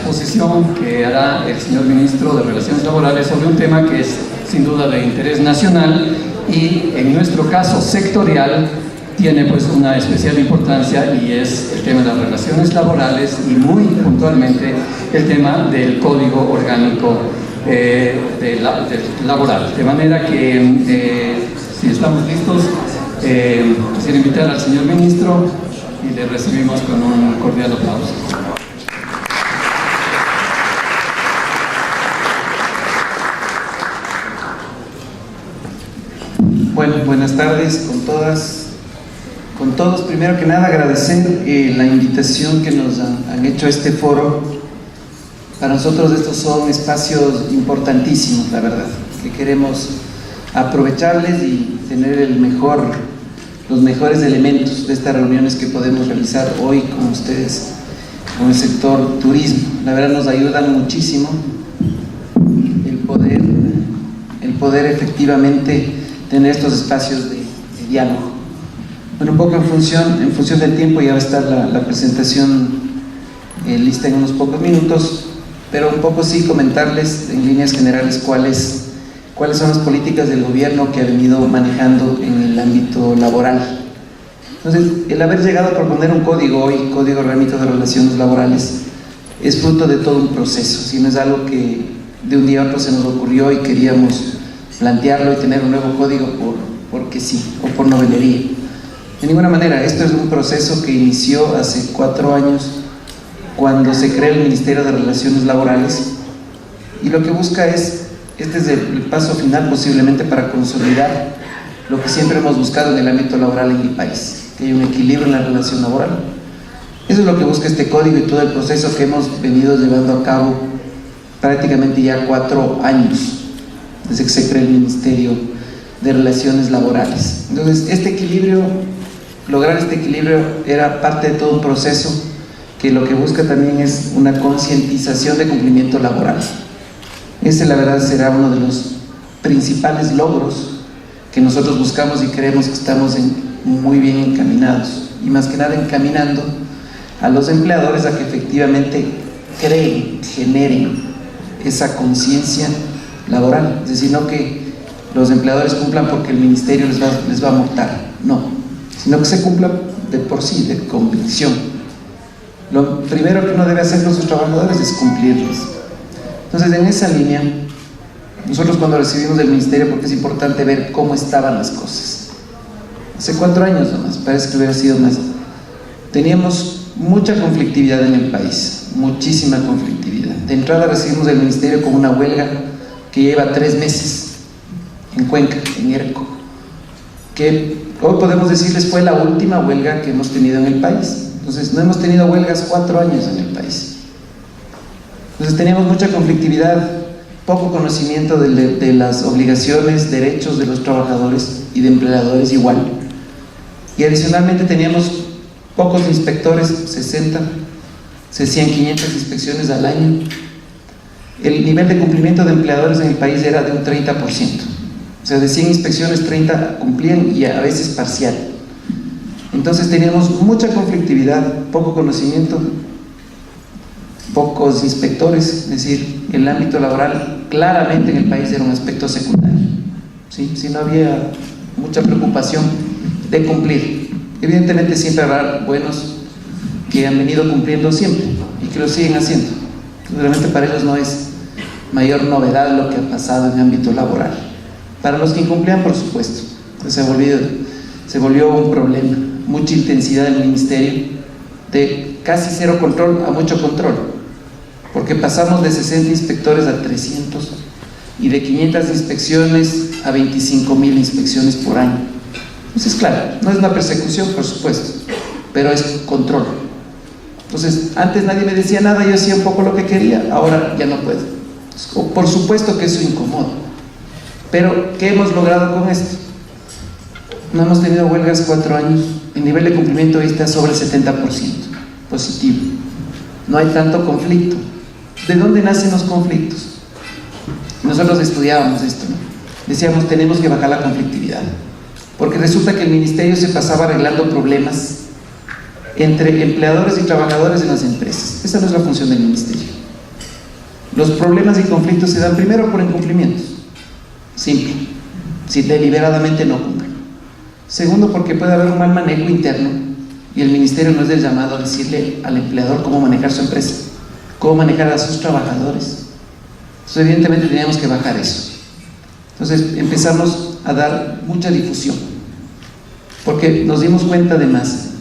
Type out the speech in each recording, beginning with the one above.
exposición que hará el señor Ministro de Relaciones Laborales sobre un tema que es sin duda de interés nacional y en nuestro caso sectorial tiene pues una especial importancia, y es el tema de las relaciones laborales y muy puntualmente el tema del Código Orgánico laboral. De manera que si estamos listos, quisiera invitar al señor Ministro y le recibimos con un cordial aplauso. Bueno, buenas tardes con todas, con todos. Primero que nada agradecer la invitación que nos han hecho a este foro. Para nosotros estos son espacios importantísimos, la verdad, que queremos aprovecharles y tener los mejores elementos de estas reuniones que podemos realizar hoy con ustedes, con el sector turismo. La verdad nos ayudan muchísimo el poder efectivamente tener estos espacios de diálogo. Bueno, un poco en función del tiempo, ya va a estar la presentación lista en unos pocos minutos, pero un poco sí comentarles en líneas generales cuáles son las políticas del gobierno que ha venido manejando en el ámbito laboral. Entonces, el haber llegado a proponer un código hoy, Código Orgánico de Relaciones Laborales, es fruto de todo un proceso, si no es algo que de un día a otro se nos ocurrió y queríamos plantearlo y tener un nuevo código porque sí, o por novelería. De ninguna manera, esto es un proceso que inició hace 4 años, cuando se crea el Ministerio de Relaciones Laborales, y lo que busca este es el paso final posiblemente para consolidar lo que siempre hemos buscado en el ámbito laboral en mi país, que haya un equilibrio en la relación laboral. Eso es lo que busca este código y todo el proceso que hemos venido llevando a cabo prácticamente ya 4 años, desde que se crea el Ministerio de Relaciones Laborales. Entonces, lograr este equilibrio era parte de todo un proceso que lo que busca también es una concientización de cumplimiento laboral. Ese, la verdad, será uno de los principales logros que nosotros buscamos y creemos que estamos muy bien encaminados, y más que nada encaminando a los empleadores a que efectivamente generen esa conciencia laboral. Es decir, no que los empleadores cumplan porque el ministerio les va a multar, no, sino que se cumpla de por sí, de convicción. Lo primero que uno debe hacer con sus trabajadores es cumplirles. Entonces, en esa línea, nosotros cuando recibimos del ministerio, porque es importante ver cómo estaban las cosas, hace 4 años nomás, parece que hubiera sido más, teníamos mucha conflictividad en el país, muchísima conflictividad. De entrada recibimos del ministerio con una huelga que lleva 3 meses en Cuenca, en ERCO, que hoy podemos decirles fue la última huelga que hemos tenido en el país. Entonces, no hemos tenido huelgas 4 años en el país. Entonces, teníamos mucha conflictividad, poco conocimiento de las obligaciones, derechos de los trabajadores y de empleadores igual. Y adicionalmente teníamos pocos inspectores, 60, se hacían 500 inspecciones al año. El nivel de cumplimiento de empleadores en el país era de un 30%. O sea, de 100 inspecciones, 30 cumplían, y a veces parcial. Entonces teníamos mucha conflictividad, poco conocimiento, pocos inspectores. Es decir, el ámbito laboral claramente en el país era un aspecto secundario, ¿sí? Si no había mucha preocupación de cumplir. Evidentemente siempre habrá buenos que han venido cumpliendo siempre y que lo siguen haciendo. Realmente para ellos no es mayor novedad lo que ha pasado en el ámbito laboral. Para los que incumplían, por supuesto, se volvió un problema. Mucha intensidad del ministerio, de casi cero control a mucho control, porque pasamos de 60 inspectores a 300 y de 500 inspecciones a 25.000 inspecciones por año. Entonces, claro, no es una persecución, por supuesto, pero es control. Entonces, antes nadie me decía nada, yo hacía un poco lo que quería, ahora ya no puedo. Por supuesto que eso incomoda, pero ¿qué hemos logrado con esto? No hemos tenido huelgas 4 años, el nivel de cumplimiento ahí está sobre el 70%, positivo. No hay tanto conflicto. ¿De dónde nacen los conflictos? Nosotros estudiábamos esto, ¿no? Decíamos, tenemos que bajar la conflictividad, porque resulta que el ministerio se pasaba arreglando problemas entre empleadores y trabajadores en las empresas. Esa no es la función del ministerio. Los problemas y conflictos se dan primero por incumplimientos, simple, si deliberadamente no cumplen. Segundo, porque puede haber un mal manejo interno y el ministerio no es del llamado a decirle al empleador cómo manejar su empresa, cómo manejar a sus trabajadores. Entonces, evidentemente teníamos que bajar eso. Entonces empezamos a dar mucha difusión, porque nos dimos cuenta además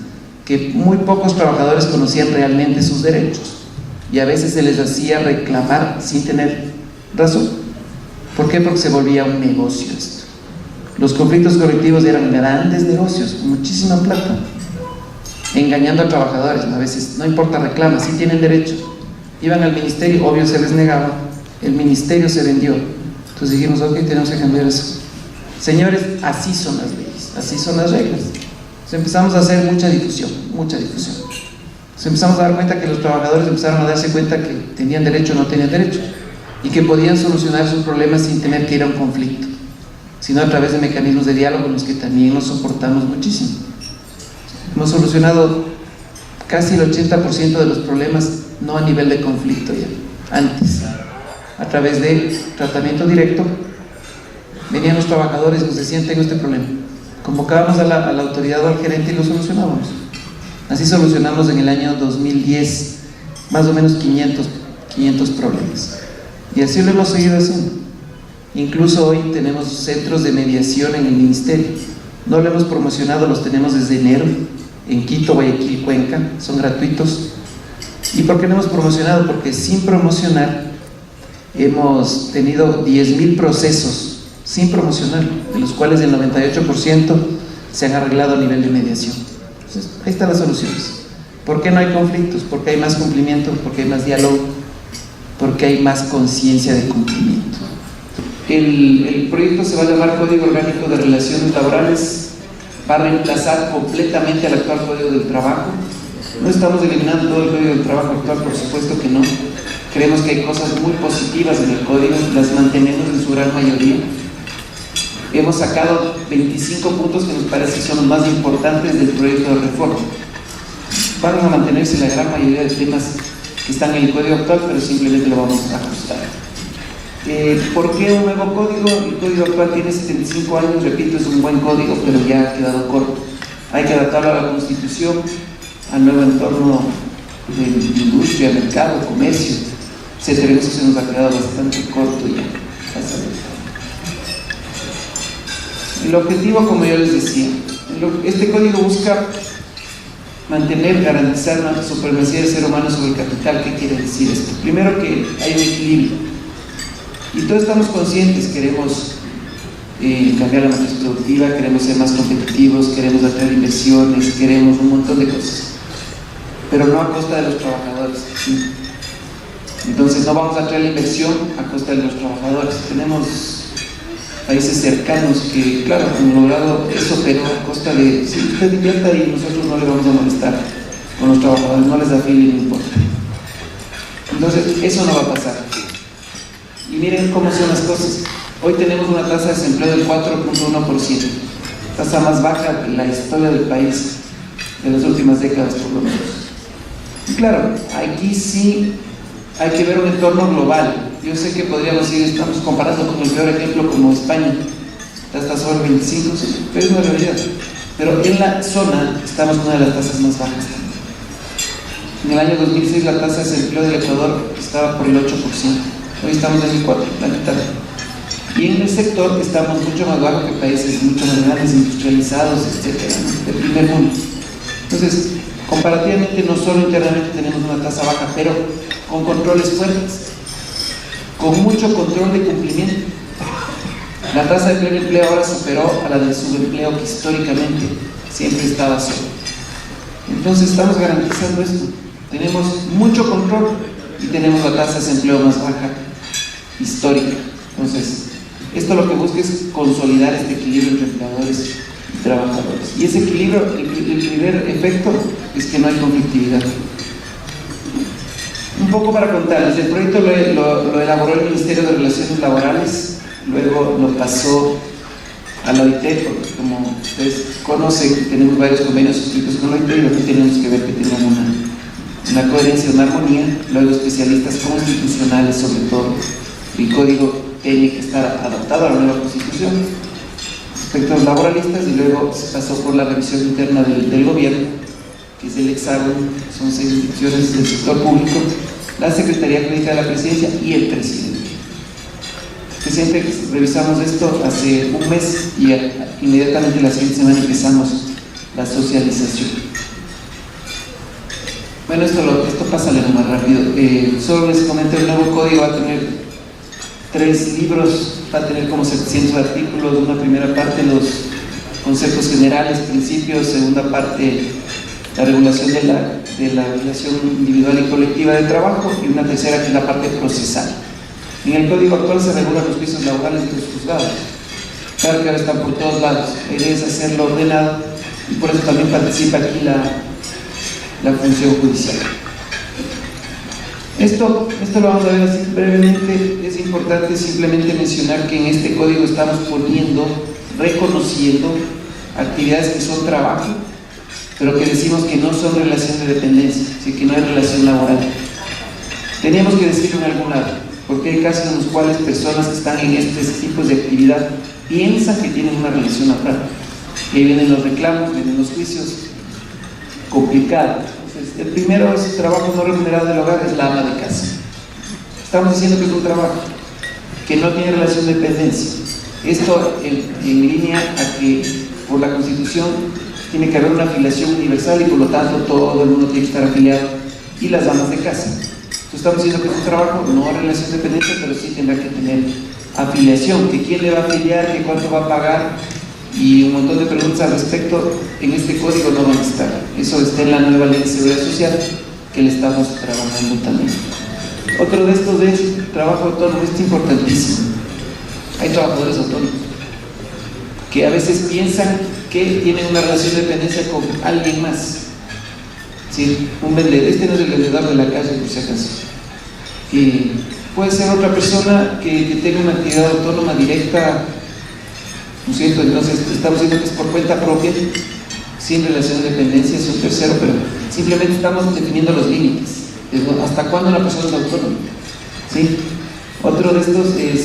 que muy pocos trabajadores conocían realmente sus derechos y a veces se les hacía reclamar sin tener razón. ¿Por qué? Porque se volvía un negocio esto. Los conflictos colectivos eran grandes negocios, con muchísima plata, engañando a trabajadores. A veces no importa, reclama, sí tienen derecho. Iban al ministerio, obvio se les negaba, el ministerio se vendió. Entonces dijimos, ok, tenemos que cambiar eso. Señores, así son las leyes, así son las reglas. Entonces empezamos a hacer mucha difusión, mucha difusión. Entonces empezamos a dar cuenta que los trabajadores empezaron a darse cuenta que tenían derecho o no tenían derecho, y que podían solucionar sus problemas sin tener que ir a un conflicto, sino a través de mecanismos de diálogo en los que también nos soportamos muchísimo. Hemos solucionado casi el 80% de los problemas, no a nivel de conflicto ya, antes, a través de tratamiento directo. Venían los trabajadores y nos decían, tengo este problema. Convocábamos a la autoridad o al gerente y lo solucionábamos. Así solucionamos en el año 2010 más o menos 500 problemas. Y así lo hemos seguido haciendo. Incluso hoy tenemos centros de mediación en el ministerio. No lo hemos promocionado, los tenemos desde enero en Quito, Guayaquil, Cuenca, son gratuitos. ¿Y por qué no hemos promocionado? Porque sin promocionar hemos tenido 10.000 procesos sin promocionar, de los cuales el 98% se han arreglado a nivel de mediación. Entonces, ahí están las soluciones. ¿Por qué no hay conflictos? Porque hay más cumplimiento, porque hay más diálogo, porque hay más conciencia de cumplimiento. El proyecto se va a llamar Código Orgánico de Relaciones Laborales. Va a reemplazar completamente al actual Código del Trabajo. No estamos eliminando todo el Código del Trabajo actual, por supuesto que no. Creemos que hay cosas muy positivas en el código, las mantenemos en su gran mayoría. Hemos sacado 25 puntos que nos parece son los más importantes del proyecto de reforma. Van a mantenerse la gran mayoría de temas que están en el código actual, pero simplemente lo vamos a ajustar. ¿Por qué un nuevo código? El código actual tiene 75 años, repito, es un buen código, pero ya ha quedado corto. Hay que adaptarlo a la Constitución, al nuevo entorno de industria, mercado, comercio. Tenemos que se nos ha quedado bastante corto ya. El objetivo, como yo les decía, este código busca mantener, garantizar la supremacía del ser humano sobre el capital. ¿Qué quiere decir esto? Primero, que hay un equilibrio. Y todos estamos conscientes, queremos cambiar la matriz productiva, queremos ser más competitivos, queremos atraer inversiones, queremos un montón de cosas, pero no a costa de los trabajadores, ¿sí? Entonces no vamos a atraer la inversión a costa de los trabajadores. Tenemos países cercanos que, claro, han logrado eso, pero a costa de, si usted invierta y nosotros no le vamos a molestar con los trabajadores, no les da fin y no importa. Entonces eso no va a pasar. Y miren cómo son las cosas. Hoy tenemos una tasa de desempleo del 4.1%, tasa más baja en la historia del país de las últimas décadas por lo menos. Y claro, aquí sí hay que ver un entorno global. Yo sé que podríamos ir, estamos comparando con el peor ejemplo como España, está sobre 25, sí, pero es una realidad. Pero en la zona estamos con una de las tasas más bajas también. En el año 2006 la tasa de desempleo del Ecuador estaba por el 8%. Hoy estamos en el 4%, la mitad. Y en el sector estamos mucho más bajo que países mucho más grandes, industrializados, etcétera, ¿no? Del primer mundo. Entonces, comparativamente, no solo internamente tenemos una tasa baja, pero con controles fuertes, con mucho control de cumplimiento. La tasa de pleno empleo ahora superó a la del subempleo, que históricamente siempre estaba solo. Entonces, estamos garantizando esto. Tenemos mucho control y tenemos la tasa de desempleo más baja histórica. Entonces, esto lo que busca es consolidar este equilibrio entre empleadores y trabajadores. Y ese equilibrio, el primer efecto es que no hay conflictividad. Un poco para contarles, el proyecto lo elaboró el Ministerio de Relaciones Laborales, luego lo pasó a la OIT, porque como ustedes conocen, tenemos varios convenios suscritos con la OIT y lo que tenemos que ver que tengan una coherencia, una armonía, luego especialistas constitucionales sobre todo. El código tiene que estar adaptado a la nueva constitución, aspectos laboralistas, y luego se pasó por la revisión interna del gobierno, que es el hexágono, son 6 instituciones del sector público, la Secretaría Jurídica de la Presidencia y el presidente. Presidente, revisamos esto hace un mes y inmediatamente la siguiente semana empezamos la socialización. Bueno, esto pasa más rápido. Solo les comento, el nuevo código va a tener 3 libros, va a tener como 700 artículos. Una primera parte, los conceptos generales, principios; segunda parte, la regulación de la relación individual y colectiva de trabajo; y una tercera, que es la parte procesal. En el código actual se regulan los juicios laborales de los juzgados. Claro que ahora están por todos lados. La idea es hacerlo ordenado, y por eso también participa aquí la función judicial. Esto lo vamos a ver así brevemente. Es importante simplemente mencionar que en este código estamos reconociendo actividades que son trabajo, pero que decimos que no son relación de dependencia, así que no hay relación laboral. Teníamos que decirlo en algún lado, porque hay casos en los cuales personas que están en estos tipos de actividad piensan que tienen una relación laboral. Y ahí vienen los reclamos, vienen los juicios complicados. Entonces, el primero es trabajo no remunerado del hogar, es la ama de casa. Estamos diciendo que es un trabajo que no tiene relación de dependencia. Esto en línea a que por la Constitución tiene que haber una afiliación universal, y por lo tanto todo el mundo tiene que estar afiliado, y las amas de casa. Entonces estamos diciendo que es un trabajo no relación de dependencia, pero sí tendrá que tener afiliación, que quién le va a afiliar, que cuánto va a pagar, y un montón de preguntas al respecto. En este código no van a estar. Eso está en la nueva Ley de Seguridad Social, que le estamos trabajando también. Otro de estos es trabajo autónomo. Esto es importantísimo. Hay trabajadores autónomos que a veces piensan que tienen una relación de dependencia con alguien más. ¿Sí? Un vendedor, este no es el vendedor de la calle, por si acaso. Puede ser otra persona que tenga una actividad autónoma directa, ¿no es cierto? Entonces estamos diciendo que es por cuenta propia, sin relación de dependencia, es un tercero, pero simplemente estamos definiendo los límites. ¿Hasta cuándo la persona es autónoma? ¿Sí? Otro de estos es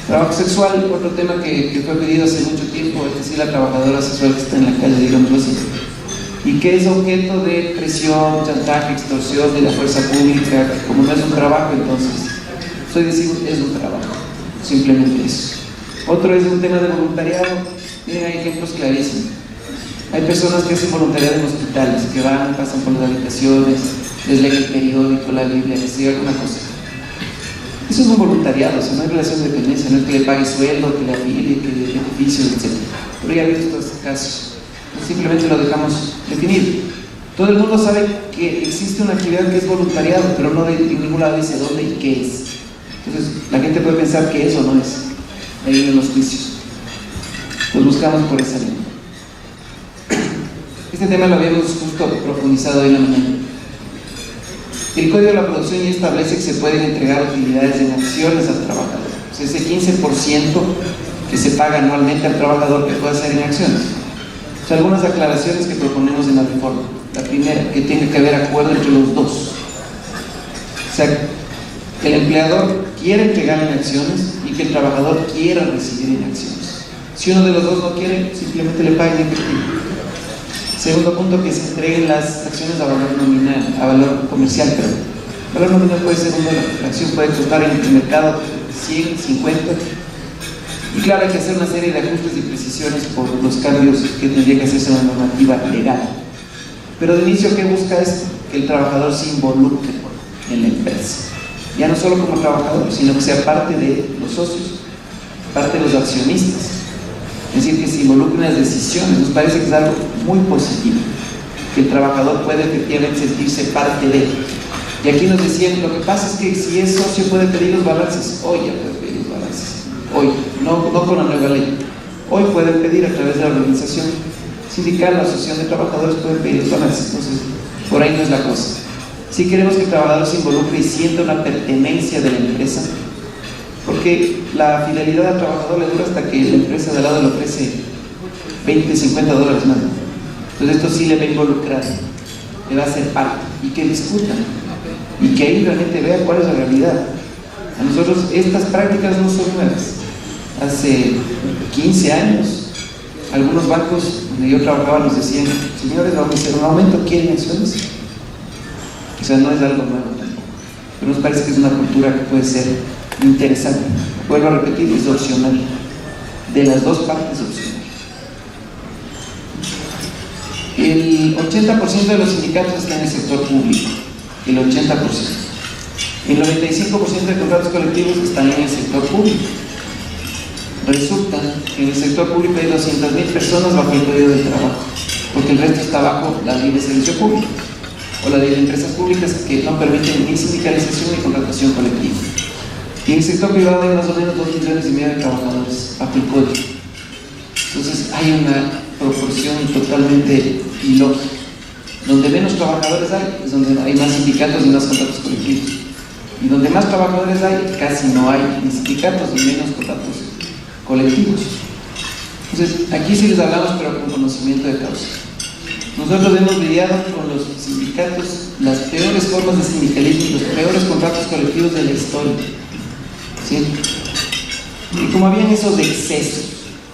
trabajo sexual, otro tema que fue pedido hace mucho tiempo, es decir, la trabajadora sexual que está en la calle, digámoslo así, y que es objeto de presión, chantaje, extorsión de la fuerza pública. Como no es un trabajo, entonces estoy diciendo es un trabajo, simplemente eso. Otro es un tema de voluntariado. Miren, hay ejemplos clarísimos. Hay personas que hacen voluntariado en hospitales, que van, pasan por las habitaciones, les leen el periódico, la Biblia, les diga alguna cosa. Eso es un voluntariado, o sea, no hay relación de dependencia, no es que le pague sueldo, que le afilie, que le dé beneficios, etc. Pero ya he visto estos casos. Simplemente lo dejamos definir. Todo el mundo sabe que existe una actividad que es voluntariado, pero no en ningún lado dice dónde y qué es. Entonces la gente puede pensar que eso no es. Ahí vienen los juicios. Los buscamos por esa línea. Este tema lo habíamos justo profundizado hoy en la mañana. El Código de la Producción ya establece que se pueden entregar utilidades en acciones al trabajador. O sea, ese 15% que se paga anualmente al trabajador, que puede ser en acciones. O sea, algunas aclaraciones que proponemos en la reforma. La primera, que tenga que haber acuerdo entre los dos. O sea, que el empleador quiere entregar en acciones y que el trabajador quiera recibir en acciones. Si uno de los dos no quiere, simplemente le paga en efectivo. Segundo punto, que se entreguen las acciones a valor nominal, a valor comercial, pero valor nominal puede ser $1, la acción puede costar en el mercado 100, 50, y claro, hay que hacer una serie de ajustes y precisiones por los cambios que tendría que hacerse en la normativa legal. Pero de inicio, ¿qué busca esto? Que el trabajador se involucre en la empresa, ya no solo como trabajador, sino que sea parte de los socios, parte de los accionistas. Es decir, que se involucren en las decisiones. Nos parece que es algo muy positivo, que el trabajador puede efectivamente sentirse parte de él. Y aquí nos decían, lo que pasa es que si es socio puede pedir los balances. Hoy ya puede pedir los balances. Hoy, no con la nueva ley. Hoy pueden pedir a través de la organización sindical, la asociación de trabajadores pueden pedir los balances. Entonces, por ahí no es la cosa. Si queremos que el trabajador se involucre y sienta una pertenencia de la empresa, porque la fidelidad al trabajador le dura hasta que la empresa de al lado le ofrece $20, $50 más. Entonces esto sí le va a involucrar. deba ser parte y que discutan y que ahí realmente vean cuál es la realidad. A nosotros estas prácticas no son nuevas. Hace 15 años algunos bancos donde yo trabajaba nos decían: señores, vamos a hacer un aumento, ¿quieren acciones? O sea, no es algo nuevo tampoco, pero nos parece que es una cultura que puede ser interesante. Vuelvo a repetir, es opcional, de las dos partes opcional. El 80% de los sindicatos están en el sector público, el 80%. El 95% de contratos colectivos están en el sector público. Resulta que en el sector público hay 200.000 personas bajo el Código de Trabajo, porque el resto está bajo la Ley de Servicio Público o la Ley de Empresas Públicas, que no permiten ni sindicalización ni contratación colectiva. Y en el sector privado hay más o menos 2,5 millones de trabajadores bajo el Código. Entonces hay una proporción totalmente ilógica. Donde menos trabajadores hay es donde hay más sindicatos y más contratos colectivos, y donde más trabajadores hay casi no hay ni sindicatos ni menos contratos colectivos. Entonces aquí sí les hablamos, pero con conocimiento de causa. Nosotros hemos lidiado con los sindicatos las peores formas de sindicalismo y los peores contratos colectivos de la historia, ¿sí? Y como habían esos excesos,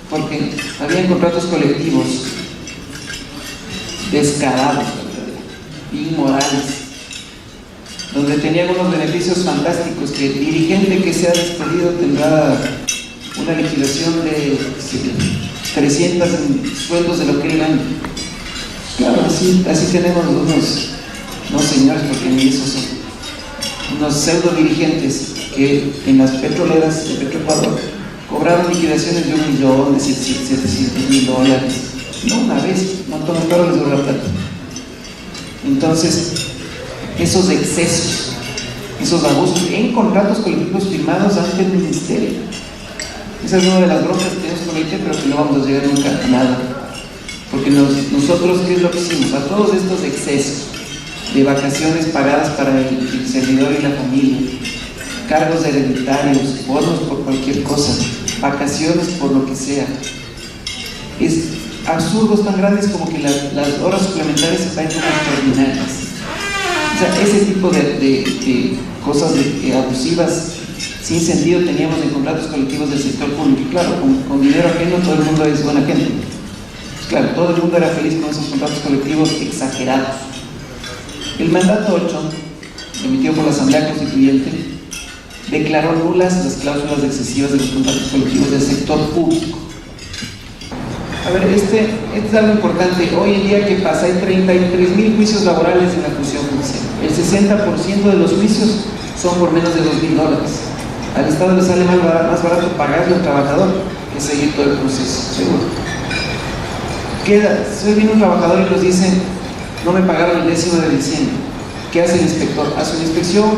porque habían contratos colectivos descarados, inmorales, donde tenían unos beneficios fantásticos, que el dirigente que sea despedido tendrá una liquidación de 300 sueldos de lo que él gana. Claro, así tenemos unos señores, porque ni esos son, unos pseudo dirigentes que en las petroleras de Petroecuador cobraron liquidaciones de $1 millón, de $700,000, no una vez, no todo les dura plata. Entonces, esos excesos, esos abusos en contratos colectivos firmados ante el ministerio, esa es una de las broncas que tenemos con el IT, pero que no vamos a llegar nunca a nada, porque nosotros, ¿qué es lo que hicimos? A todos estos excesos de vacaciones pagadas para el servidor y la familia, cargos hereditarios, bonos por cualquier cosa, vacaciones por lo que sea, es absurdos tan grandes como que las horas suplementarias se pagan extraordinarias. O sea, ese tipo de cosas abusivas sin sentido teníamos en contratos colectivos del sector público. Y claro, con dinero ajeno todo el mundo es buena gente. Pues claro, todo el mundo era feliz con esos contratos colectivos exagerados. El mandato 8, emitido por la Asamblea Constituyente, declaró nulas las cláusulas excesivas de los contratos colectivos del sector público. A ver, este es algo importante. Hoy en día, ¿qué pasa? Hay 33.000 juicios laborales en la función judicial. El 60% de los juicios son por menos de $2,000. Al Estado le sale más barato pagarle al trabajador que seguir todo el proceso, seguro. Si viene un trabajador y nos dice: no me pagaron el 10º de diciembre, ¿qué hace el inspector? Hace una inspección,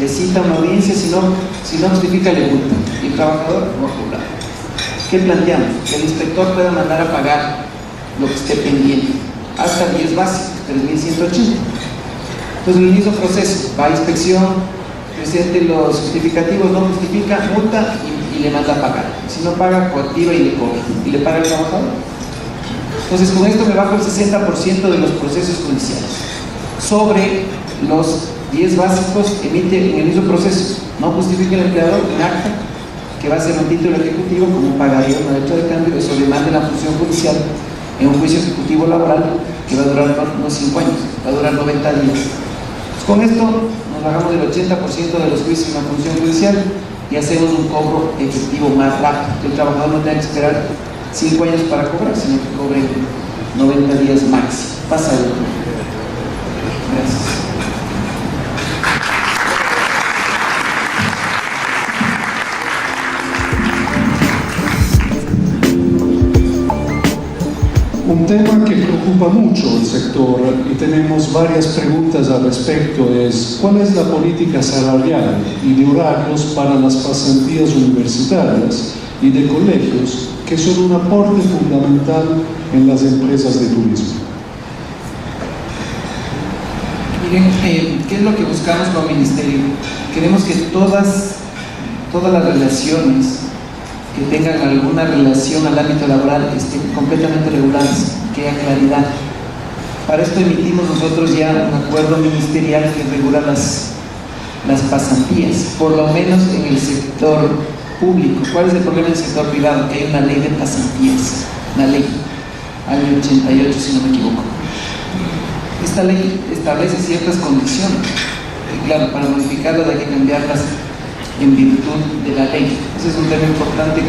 le cita una audiencia, si no justifica, le multa, y el trabajador no cobra. ¿Qué planteamos? Que el inspector pueda mandar a pagar lo que esté pendiente, hasta 10 básicos, 3.180. Entonces, el mismo proceso, va a inspección, presente los justificativos, no justifica, multa y le manda a pagar. Si no paga, coactiva y le cobra, y le paga el trabajador. Entonces, con esto me bajo el 60% de los procesos judiciales. Sobre los 10 básicos, emite en el mismo proceso, no justifica el empleador, un acta que va a ser un título ejecutivo como pagaría un derecho de cambio, eso demanda la función judicial en un juicio ejecutivo laboral que va a durar unos 5 años, va a durar 90 días. Pues con esto nos bajamos del 80% de los juicios en la función judicial y hacemos un cobro efectivo más rápido, que el trabajador no tenga que esperar 5 años para cobrar, sino que cobre 90 días máximo. Pasa el otro. Gracias. Un tema que preocupa mucho el sector y tenemos varias preguntas al respecto es: ¿cuál es la política salarial y de horarios para las pasantías universitarias y de colegios que son un aporte fundamental en las empresas de turismo? Miren, ¿qué es lo que buscamos como ministerio? Queremos que todas las relaciones que tengan alguna relación al ámbito laboral estén completamente reguladas, que haya claridad. Para esto emitimos nosotros ya un acuerdo ministerial que regula las pasantías, por lo menos en el sector público. ¿Cuál es el problema en el sector privado? Que hay una ley de pasantías, una ley, año 88 si no me equivoco. Esta ley establece ciertas condiciones, y claro, para modificarlas hay que cambiarlas en virtud de la ley. Ese es un tema importante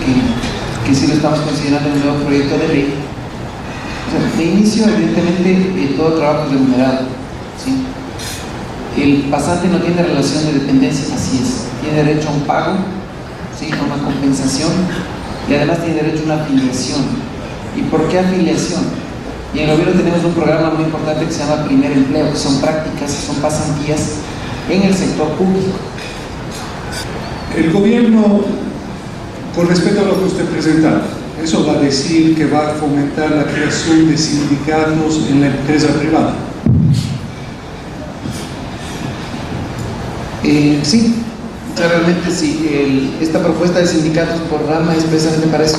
que sí lo estamos considerando en un nuevo proyecto de ley. O sea, de inicio, evidentemente, todo trabajo es remunerado, ¿sí? El pasante no tiene relación de dependencia, así es. Tiene derecho a un pago, ¿sí?, a una compensación, y además tiene derecho a una afiliación. ¿Y por qué afiliación? Y en el gobierno tenemos un programa muy importante que se llama Primer Empleo, que son prácticas, que son pasantías en el sector público. El gobierno, con respecto a lo que usted presenta, ¿eso va a decir que va a fomentar la creación de sindicatos en la empresa privada? Sí, o sea, realmente sí. Esta propuesta de sindicatos por rama es precisamente para eso,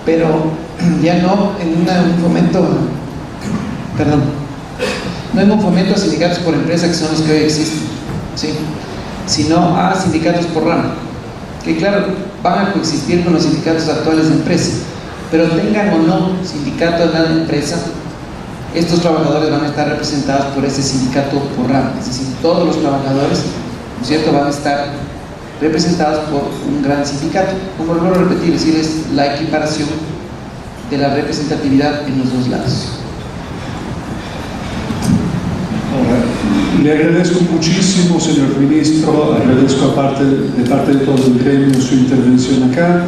pero ya no en un fomento, perdón, no en un fomento a sindicatos por empresa, que son los que hoy existen, ¿sí?, sino a sindicatos por rama, que claro, van a coexistir con los sindicatos actuales de empresa, pero tengan o no sindicato en la empresa, estos trabajadores van a estar representados por ese sindicato por rama, es decir, todos los trabajadores, ¿no es cierto?, van a estar representados por un gran sindicato. Como lo vuelvo a repetir, es decir, es la equiparación de la representatividad en los dos lados. Ahora, le agradezco muchísimo, señor ministro, agradezco de parte de todo el gremio su intervención acá.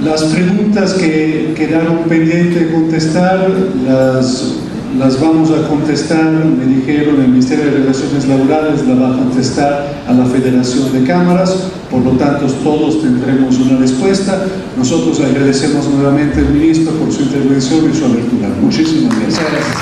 Las preguntas que quedaron pendientes de contestar, las vamos a contestar, me dijeron, el Ministerio de Relaciones Laborales la va a contestar a la Federación de Cámaras, por lo tanto todos tendremos una respuesta. Nosotros agradecemos nuevamente al ministro por su intervención y su apertura. Muchísimas gracias. Muchas gracias.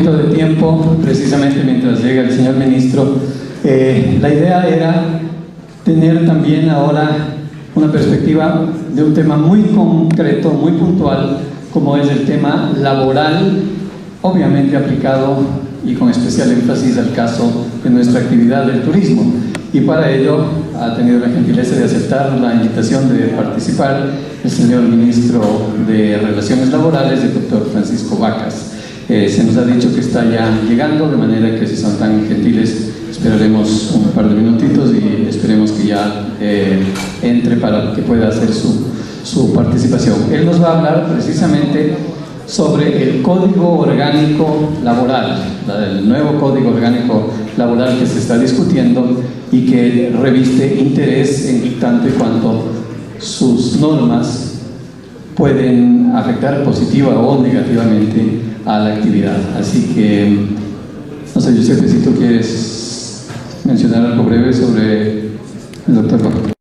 poquito de tiempo, precisamente mientras llega el señor ministro. La idea era tener también ahora una perspectiva de un tema muy concreto, muy puntual, como es el tema laboral, obviamente aplicado y con especial énfasis al caso de nuestra actividad del turismo. Y para ello ha tenido la gentileza de aceptar la invitación de participar el señor ministro de Relaciones Laborales, el doctor Francisco Vacas. Se nos ha dicho que está ya llegando, de manera que si son tan gentiles esperaremos un par de minutitos y esperemos que ya entre para que pueda hacer su participación. Él nos va a hablar precisamente sobre el Código Orgánico Laboral, el nuevo Código Orgánico Laboral que se está discutiendo y que reviste interés en tanto y cuanto sus normas pueden afectar positiva o negativamente a la actividad. Así que, no sé, Josep, si tú quieres mencionar algo breve sobre el doctor Vacas.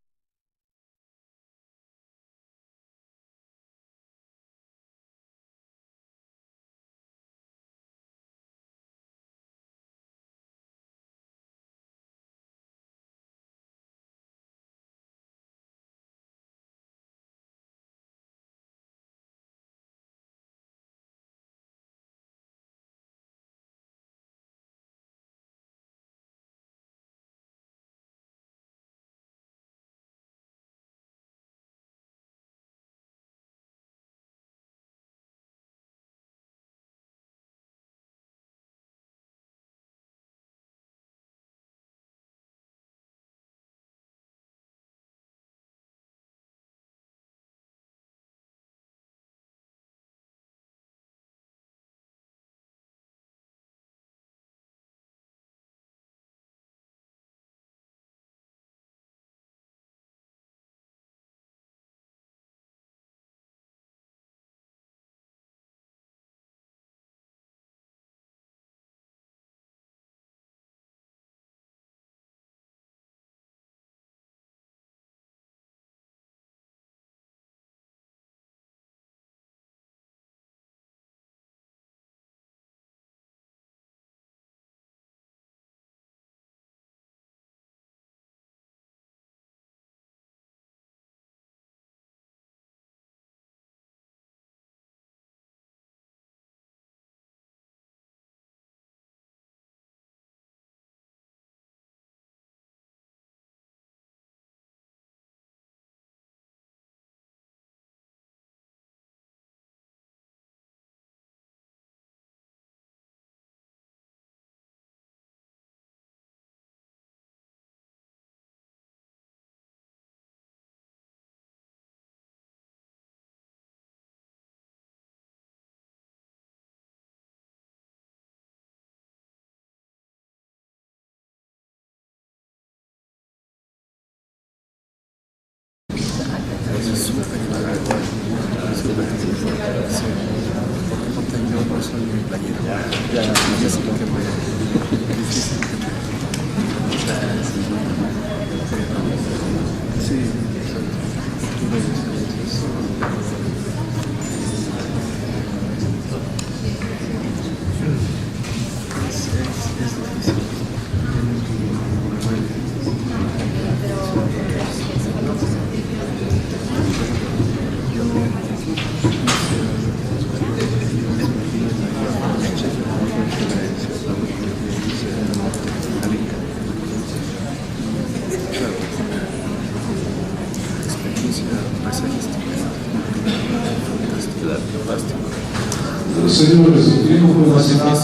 Señores, tiene un relacionado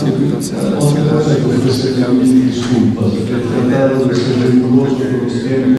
otra cosa que ofrecerle a mis disculpas, porque he tratado de ser riguroso con los temas.